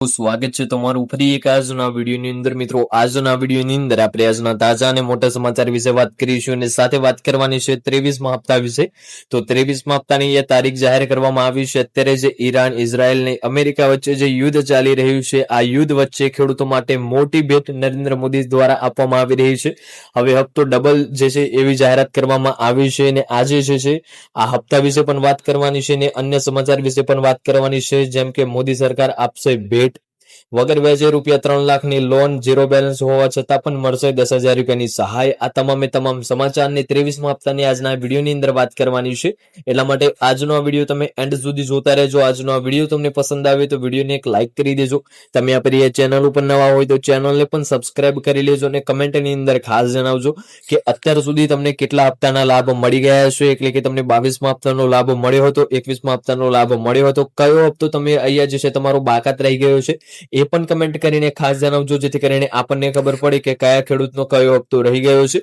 સ્વાગત છે તમારું ફરી એક આજના વિડીયોની અંદર મિત્રો આજના વિડીયોની અંદર આપણે આજના તાજા અને મોટા સમાચાર વિશે વાત કરીશું અને સાથે વાત કરવાની છે 23મા હપ્તા વિશે તો 23મા હપ્તાની એ તારીખ જાહેર કરવામાં આવી છે અત્યારે જે ઈરાન ઇઝરાયલ અને અમેરિકા વચ્ચે જે યુદ્ધ ચાલી રહ્યું છે આ યુદ્ધ વચ્ચે ખેડૂતો માટે મોટી ભેટ નરેન્દ્ર મોદી દ્વારા આપવામાં આવી રહી છે હવે હપ્તો ડબલ જે છે એવી જાહેરાત કરવામાં આવી છે અને આજે જે છે આ હપ્તા વિશે પણ વાત કરવાની છે અને અન્ય સમાચાર વિશે પણ વાત કરવાની છે જેમ કે મોદી સરકાર આપશે ભેટ વગર વ્યાજે રૂપિયા 3 લાખની લોન ઝીરો બેલેન્સ હોવા છતાં પણ મળશે 10,000 રૂપિયાની સહાય આ તમામ સમાચારની 23મા હપ્તાની આજના વિડીયોની અંદર વાત કરવાની છે એટલા માટે આજનો આ વિડીયો તમે એન્ડ સુધી જોતા રહેજો આજનો આ વિડીયો તમને પસંદ આવે તો વિડીયોને એક લાઈક કરી દેજો તમે આપણી આ ચેનલ ઉપર નવા હોય તો ચેનલને પણ સબસ્ક્રાઇબ કરી લેજો અને કમેન્ટની અંદર ખાસ જણાવજો કે અત્યાર સુધી તમને કેટલા હપ્તાના લાભ મળી ગયા છે એટલે કે તમને 22મા હપ્તાનો લાભ મળ્યો હતો 21મા હપ્તાનો લાભ મળ્યો હતો કયો હપ્તો તમે અહીંયા જે છે તમારો બાકાત રહી ગયો છે એ પણ કમેન્ટ કરીને ખાસ જણાવજો જેથી કરીને આપણને ખબર પડે કે કયા ખેડૂતનો કયો હપ્તો રહી ગયો છે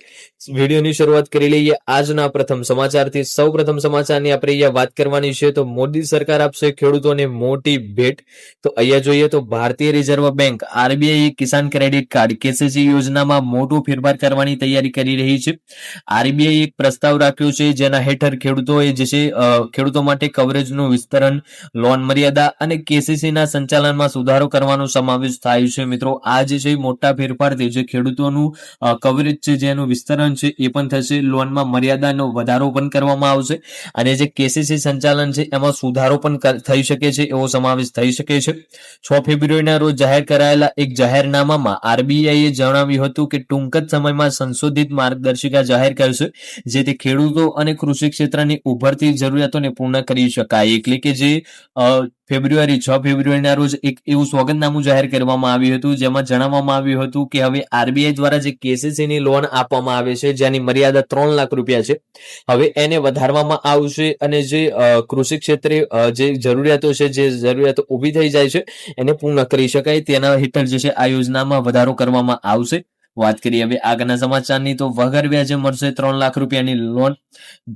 વિડીયોની શરૂઆત કરી લઈએ આજના પ્રથમ સમાચારથી સૌપ્રથમ સમાચારની આપણે અહીંયા વાત કરવાની છે તો મોદી સરકાર આપશે ખેડૂતોને મોટી ભેટ તો અહીંયા જોઈએ તો ભારતીય રિઝર્વ બેંક આરબીઆઈ કિસાન ક્રેડિટ કાર્ડ કેસીસી યોજનામાં મોટો ફેરફાર કરવાની તૈયારી કરી રહી છે આરબીઆઈ એક પ્રસ્તાવ રાખ્યો છે જેના હેઠળ ખેડૂતોએ જે છે ખેડૂતો માટે કવરેજનું વિસ્તરણ લોન મર્યાદા અને કેસીસીના સંચાલનમાં સુધારો કરવાનો સમાવેશ થાય છે મિત્રો આ જે છે મોટા ફેરફારથી જે ખેડૂતોનું કવરેજ છે જેનું વિસ્તરણ છે એ પણ થશે લોનમાં મર્યાદાનો વધારો પણ કરવામાં આવશે અને જે કેસીસી સંચાલન છે એમાં સુધારો પણ થઈ શકે છે એવો સમાવેશ થઈ શકે છે 6 ફેબ્રુઆરીના રોજ જાહેર કરાયેલા એક જાહેરનામામાં આરબીઆઈએ જણાવ્યું હતું કે ટૂંક જ સમયમાં સંશોધિત માર્ગદર્શિકા જાહેર કરશે જેથી ખેડૂતો અને કૃષિ ક્ષેત્રની ઉભરતી જરૂરિયાતોને પૂર્ણ કરી શકાય એટલે કે જે ફેબ્રુઆરી 6 ફેબ્રુઆરીના રોજ એક એવું સોગંદનામું જાહેર કરવામાં આવ્યું હતું જેમાં જણાવવામાં આવ્યું હતું કે હવે આરબીઆઈ દ્વારા જે કેસીસીની લોન આપવામાં આવે છે જેની મર્યાદા 3 લાખ રૂપિયા છે હવે એને વધારવામાં આવશે અને જે કૃષિ ક્ષેત્રે જે જરૂરિયાતો છે જે જરૂરિયાતો ઊભી થઈ જાય છે એને પૂર્ણ કરી શકાય તેના હેઠળ જે છે આ યોજનામાં વધારો કરવામાં આવશે વાત કરીએ હવે આગળના સમાચારની તો વગર વ્યાજે મળશે 3 લાખ રૂપિયાની લોન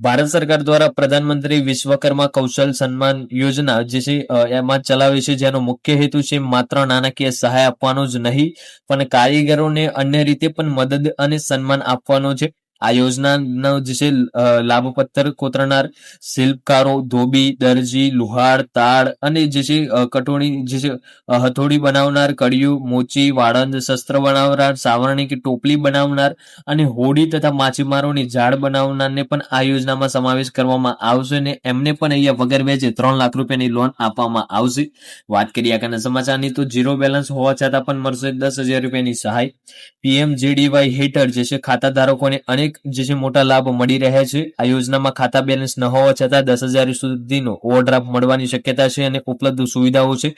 ભારત સરકાર દ્વારા પ્રધાનમંત્રી વિશ્વકર્મા કૌશલ સન્માન યોજના જે છે એમાં ચલાવે છે જેનો મુખ્ય હેતુ છે માત્ર નાણાકીય સહાય આપવાનો જ નહીં પણ કારીગરોને અન્ય રીતે પણ મદદ અને સન્માન આપવાનો છે આ યોજનાનો જે છે લાભપત્ર કોતરનાર શિલ્પકારો ધોબી દરજી લુહાર તાડ અને જે છે કટોળી જે છે હથોડી બનાવનાર કડિયું મોચી વાળંદ શસ્ત્ર બનાવનાર સાવરણી કે ટોપલી બનાવનાર અને હોડી તથા માછીમારોની જાળ બનાવનારને પણ આ યોજનામાં સમાવેશ કરવામાં આવશે અને એમને પણ અહીંયા વગર વ્યાજે 3 લાખ રૂપિયાની લોન આપવામાં આવશે વાત કરીએ આગળના સમાચારની તો ઝીરો બેલેન્સ હોવા છતાં પણ મળશે 10,000 રૂપિયાની સહાય પીએમજીડીવાય હેઠળ જે છે ખાતા ધારકોને અનેક જે છે મોટા લાભ મળી રહ્યા છે આ યોજનામાં ખાતા બેલેન્સ ન હોવા છતાં 10,000 સુધીનો ઓવરડ્રાફ્ટ મળવાની શક્યતા છે અને ઉપલબ્ધ સુવિધાઓ છે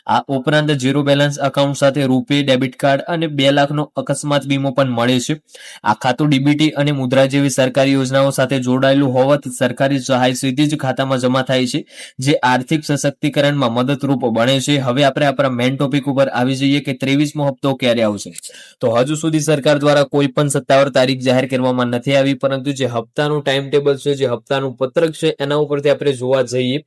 આ ઉપરાંત ઝીરો બેલેન્સ એકાઉન્ટ સાથે રૂપે ડેબિટ કાર્ડ અને 2 લાખનો અકસ્માત વીમો પણ મળે છે આ ખાતું ડીબીટી અને મુદ્રા જેવી સરકારી યોજનાઓ સાથે જોડાયેલું હોવાથી સરકારી સહાય સીધી જ ખાતામાં જમા થાય છે જે આર્થિક સશક્તિકરણમાં મદદરૂપ બને છે હવે આપણે આપણા મેઇન ટોપિક ઉપર આવી જઈએ કે 23મો હપ્તો ક્યારે આવશે તો હજુ સુધી સરકાર દ્વારા કોઈ પણ સત્તાવાર તારીખ જાહેર કરવામાં નથી આવી પરંતુ જે હપ્તાનું ટાઈમ ટેબલ છે જે હપ્તાનું પત્રક છે એના ઉપરથી આપણે જોવા જઈએ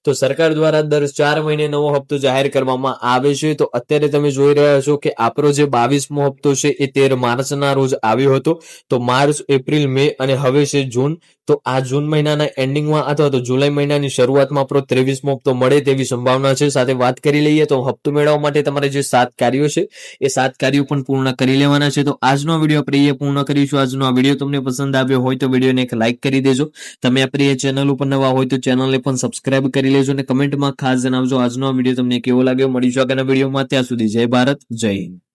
તો સરકાર દ્વારા દર 4 મહિને નવો હપ્તો જાહેર કરવામાં આવે છે તો અત્યારે તમે જોઈ રહ્યા છો કે આપણો જે 22મો હપ્તો છે એ 13 માર્ચના રોજ આવ્યો હતો તો માર્ચ એપ્રિલ મે અને હવે છે જૂન તો આ જૂન મહિનાના એન્ડિંગમાં અથવા તો જુલાઈ મહિનાની શરૂઆતમાં આપણો 23મો હપ્તો મળે તેવી સંભાવના છે સાથે વાત કરી લઈએ તો હપ્તો મેળવવા માટે તમારે જે 7 કાર્યો છે એ 7 કાર્યો પણ પૂર્ણ કરી લેવાના છે તો આજનો વિડીયો આપણે પૂર્ણ કરીશું આજનો આ વિડીયો તમને પસંદ આવ્યો હોય તો વિડીયોને એક લાઈક કરી દેજો તમે આપણી ચેનલ ઉપર નવા હોય તો ચેનલને પણ સબસ્ક્રાઇબ કરી લેજો અને કમેન્ટમાં ખાસ જણાવજો આજનો આ વિડીયો તમને કેવો લાગ્યો મળીશું આગળના વિડીયોમાં ત્યાં સુધી જય ભારત જય હિન્દ